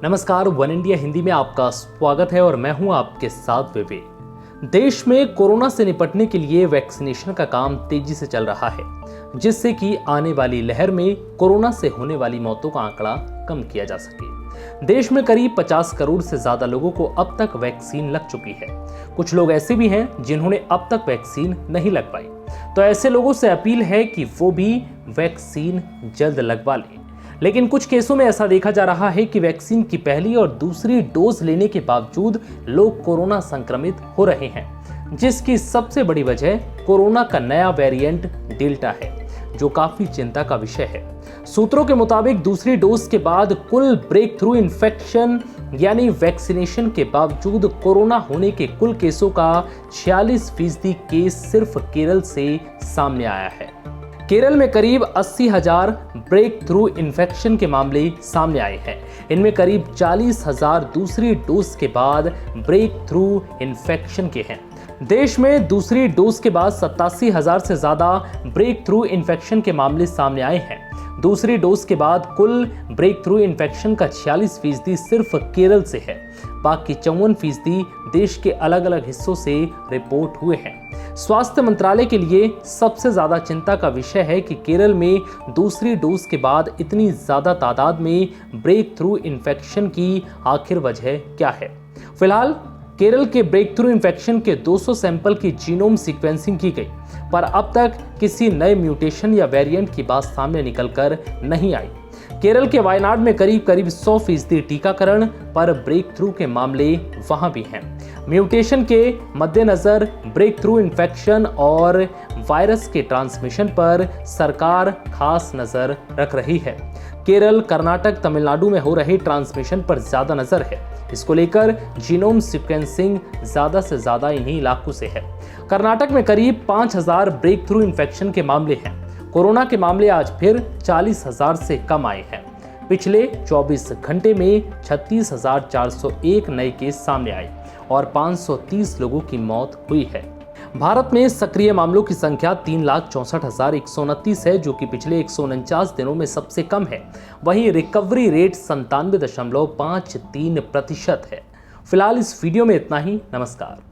नमस्कार, one India Hindi में आपका स्वागत है और मैं हूं आपके साथ विवेक। देश में कोरोना से निपटने के लिए वैक्सीनेशन का काम तेजी से चल रहा है, जिससे कि आने वाली लहर में कोरोना से होने वाली मौतों का आंकड़ा कम किया जा सके। देश में करीब 50 करोड़ से ज्यादा लोगों को अब तक वैक्सीन लग चुकी है। कुछ लोग ऐसे भी हैं जिन्होंने अब तक वैक्सीन नहीं लग पाई, तो ऐसे लोगों से अपील है कि वो भी वैक्सीन जल्द लगवा लें। लेकिन कुछ केसों में ऐसा देखा जा रहा है कि वैक्सीन की पहली और दूसरी डोज लेने के बावजूद लोग कोरोना संक्रमित हो रहे हैं, जिसकी सबसे बड़ी वजह कोरोना का नया वेरिएंट डेल्टा है, जो काफी चिंता का विषय है। सूत्रों के मुताबिक दूसरी डोज के बाद कुल ब्रेक थ्रू इन्फेक्शन यानी वैक्सीनेशन के बावजूद कोरोना होने के कुल केसों का 46% केस सिर्फ केरल से सामने आया है। केरल में करीब 80,000 ब्रेक थ्रू इन्फेक्शन के मामले सामने आए हैं। इनमें करीब 40,000 दूसरी डोज के बाद ब्रेक थ्रू इन्फेक्शन के हैं। देश में दूसरी डोज के बाद 87,000 से ज्यादा ब्रेक थ्रू इन्फेक्शन के मामले सामने आए हैं। दूसरी डोज के बाद कुल ब्रेक थ्रू इन्फेक्शन का 46% सिर्फ केरल से है। बाकी 54% देश के अलग अलग हिस्सों से रिपोर्ट हुए हैं। स्वास्थ्य मंत्रालय के लिए सबसे ज्यादा चिंता का विषय है कि केरल में दूसरी डोज के बाद इतनी ज्यादा तादाद में ब्रेक थ्रू इन्फेक्शन की आखिर वजह क्या है। फिलहाल केरल के ब्रेक थ्रू इन्फेक्शन के 200 सैंपल की जीनोम सीक्वेंसिंग की गई, पर अब तक किसी नए म्यूटेशन या वेरिएंट की बात सामने निकलकर नहीं आई। केरल के वायनाड में करीब 100% टीकाकरण, पर ब्रेक थ्रू के मामले वहां भी हैं। म्यूटेशन के मद्देनजर ब्रेक थ्रू इन्फेक्शन और वायरस के ट्रांसमिशन पर सरकार खास नजर रख रही है। केरल, कर्नाटक, तमिलनाडु में हो रहे ट्रांसमिशन पर ज्यादा नजर है। इसको लेकर जीनोम सीक्वेंसिंग ज्यादा से ज्यादा इन्हीं इलाकों से है। कर्नाटक में करीब 5,000 ब्रेक थ्रू इन्फेक्शन के मामले हैं। कोरोना के मामले आज फिर 40,000 से कम आए हैं। पिछले 24 घंटे में 36,401 नए केस सामने आए और 530 लोगों की मौत हुई है। भारत में सक्रिय मामलों की संख्या 3,64,129 है, जो कि पिछले 149 दिनों में सबसे कम है। वहीं रिकवरी रेट 97.53% है। फिलहाल इस वीडियो में इतना ही। नमस्कार।